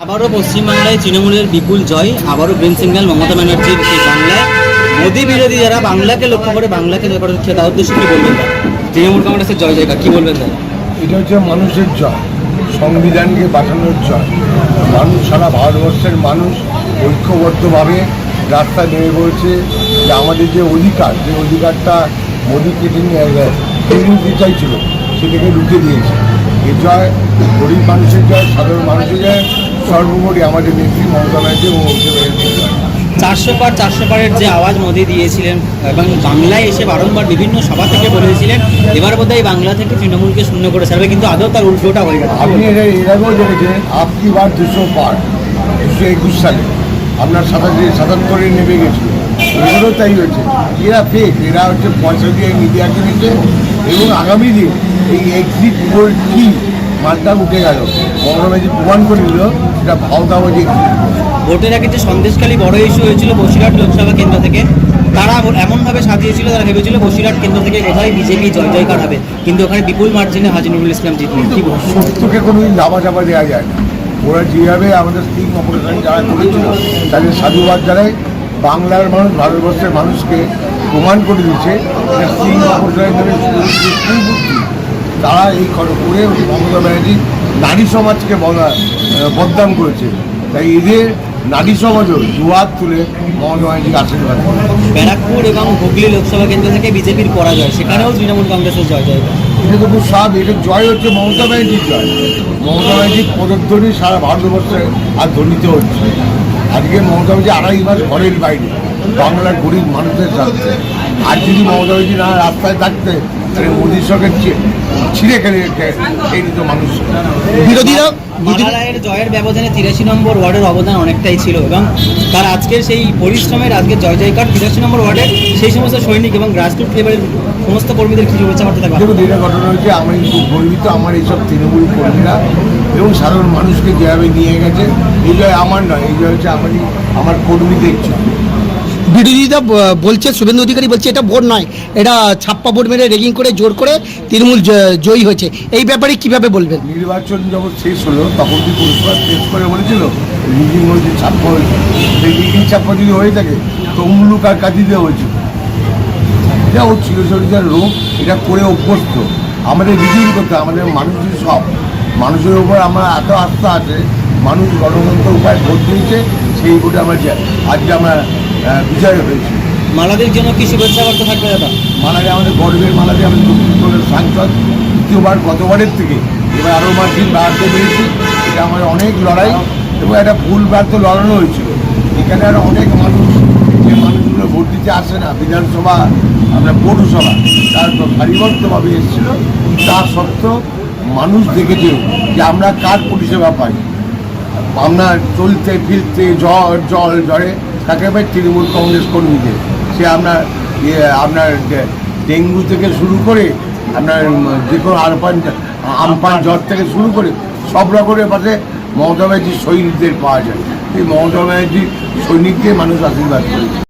আবারও পশ্চিমবাংলায় তৃণমূলের বিপুল জয়, আবারও গ্রিন সিগন্যাল মমতা ব্যানার্জির এই বাংলায়। মোদী বিরোধী যারা বাংলাকে লক্ষ্য করে বাংলাকে জয় করার তার উদ্দেশ্যে কী বলবেন? তৃণমূল কংগ্রেসের জয় জয়কার কী বলবেন দাদা? এটা হচ্ছে মানুষের জয়, সংবিধানকে বাঁচানোর জয়। মানুষ, সারা ভারতবর্ষের মানুষ ঐক্যবদ্ধভাবে রাস্তায় নেমে পড়েছে যে আমাদের যে অধিকারটা মোদী কেটে নিতে চাইছিল সেটাকে রুখে দিয়েছে। এ জয় গরিব মানুষের জয়, সাধারণ মানুষের জয়, সর্বোপরি আমাদের নেত্রী মমতা ব্যানার্জি এবং মমতা ব্যানার্জির জয়। 400 পারের যে আওয়াজ মোদী দিয়েছিলেন এবং বাংলায় এসে বারংবার বিভিন্ন সভা থেকে বলেছিলেন এবার বোধহয় এই বাংলা থেকে তৃণমূলকে শূন্য করে ছাড়বে, কিন্তু আদৌ তার উল্টোটা হয়ে গেছে। আপনি এর আগেও দেখেছেন আপকি বার 200 পার 221 সালে আপনার 77 নেমে গেছিল, এগুলো তাই হয়েছে। এরা ফেক, এরা হচ্ছে পয়সা দিয়ে মিডিয়া কিনেছে এবং আগামী দিন এই এক্সিট পোল কি মানটা উঠে গেল, মমতা ব্যানার্জি প্রমাণ করে দিল সেটা ভাওতাবাজি। ভোটের আগে যে সন্দেশখালী বড় ইস্যু হয়েছিল বসিরহাট লোকসভা কেন্দ্র থেকে, তারা এমনভাবে সাজিয়েছিল, তারা ভেবেছিল বসিরহাট কেন্দ্র থেকে কোথায় বিজেপি জয় জয়কার হবে, কিন্তু ওখানে বিপুল মার্জিনে হাজী নুরুল ইসলাম জিতলেন। কি বলবো, সত্যকে কোনোদিন চাপা দেওয়া যায় না। ওরা যেভাবে আমাদের স্টিং অপারেশন যারা করেছিল তাদের সাধুবাদ জানাই। বাংলার মানুষ, ভারতবর্ষের মানুষকে প্রমাণ করে দিচ্ছে স্টিং অপারেশনের তারা এই করে মমতা ব্যানার্জি নারী সমাজকে বদনাম করেছে। তাই এদের নারী সমাজও দুহাত তুলে মমতা ব্যানার্জিকে আশীর্বাদ করে। ব্যারাকপুর এবং হুগলি লোকসভা কেন্দ্র থেকে বিজেপির পরাজয়, সেখানেও তৃণমূল কংগ্রেসের জয় জয়। এটা তো খুব স্বাদ, এটা জয় হচ্ছে মমতা ব্যানার্জির জয়। মমতা ব্যানার্জির পদধ্বনি সারা ভারতবর্ষে আর ধ্বনিত হচ্ছে। আজকে মমতা ব্যানার্জি 2.5 মাস ঘরের বাইরে বাংলার গরিব মানুষের স্বার্থে। আর যদি মমতা ব্যানার্জি না রাস্তায় থাকতে তাহলে মোদীর সঙ্গে ছিঁড়ে খেলে এই দিত মানুষ। বিরোধীরা রায়ের জয়ের ব্যবধানে 83 নম্বর ওয়ার্ডের অবদান অনেকটাই ছিল এবং তার আজকের সেই পরিশ্রমের আজকে জয় জয়কার 83 নম্বর ওয়ার্ডের সেই সমস্ত সৈনিক এবং গ্রাসরুট লেভেলের সমস্ত কর্মীদের কিছু শুভেচ্ছা করতে থাকবে। দেখুন, এটা ঘটনা হচ্ছে আমি খুব গর্বিত আমার এইসব তৃণমূল কর্মীরা এবং সাধারণ মানুষকে যেভাবে নিয়ে গেছে। এই জয় আমার নয়, এই জয় হচ্ছে আমার কর্মীদের ছিল। বিরোধীরা বলছে, শুভেন্দু অধিকারী বলছে এটা ভোট নয়, এটা ছাপ্পা ভোট মেরে রেগিং করে জোর করে তৃণমূল জয়ী হয়েছে। এই ব্যাপারে কিভাবে বলবেন? নির্বাচন যখন শেষ হলো তখন কি পরিষ্কার শেষ করে বলেছিল রিগিং হয়েছে, ছাপ্পা হয়েছে। সেই রিগিং ছাপ্পা যদি হয়ে থাকে তো মুলুক আর কাটি দেওয়া হয়েছিল। এটা ও চিরচরিতার রোগ, এটা করে অভ্যস্ত। আমাদের রিগিং করতে আমাদের মানুষের সব মানুষের উপর আমার এত আস্থা আছে, মানুষ গণতন্ত্র উপায় ভোট দিয়েছে, সেই ভোটে আজকে আমরা বিজয় হয়েছি। মালাদের জন্য কি শুভেচ্ছা বার্তা থাকবে দাদা? মালাদে আমাদের গর্বের, মালাদে আমাদের দক্ষিণ দলের সাংসদ, দ্বিতীয়বার গতবারের থেকে এবার আরও মার্জিন বাড়াতে পেরেছি। এটা আমাদের অনেক লড়াই এবং একটা ভুল ব্যর্থ লড়ানো হয়েছিল। এখানে আরও অনেক মানুষ, যে মানুষগুলো ভোট দিতে আসে না, বিধানসভা আমরা পৌরসভা তার সারিবদ্ধভাবে এসেছিল। তা সত্ত্বেও মানুষ দেখেছে যে আমরা কার পরিষেবা পাই। আমরা চলতে ফিরতে জল ঝড়ে তাকে পাই তৃণমূল কংগ্রেস কর্মীদের। সে আপনার ডেঙ্গু থেকে শুরু করে আপনার যে কোনো আমপান জ্বর থেকে শুরু করে সব রকমের পাশে মমতা ব্যানার্জির সৈনিকদের পাওয়া যায়। এই মমতা ব্যানার্জির সৈনিককে মানুষ আশীর্বাদ করেছে।